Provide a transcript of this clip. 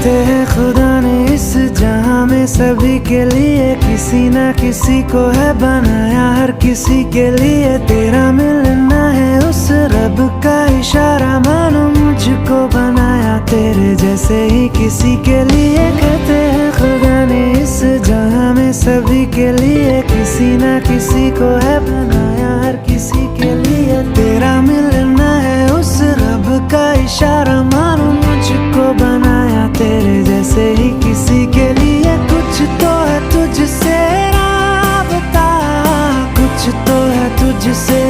कहते हैं खुदा ने इस जहां में सभी के लिए किसी ना किसी को है बनाया, हर किसी के लिए तेरा मिलना है उस रब का इशारा, मानो मुझको बनाया तेरे जैसे ही किसी के लिए। कहते हैं खुदा ने इस जहां में सभी के लिए किसी ना किसी को है बनाया, हर किसी के लिए तेरा मिलना है उस रब का इशारा, मानो मुझको बनाया तेरे जैसे ही किसी के लिए। कुछ तो है तुझसे राबता, कुछ तो है तुझसे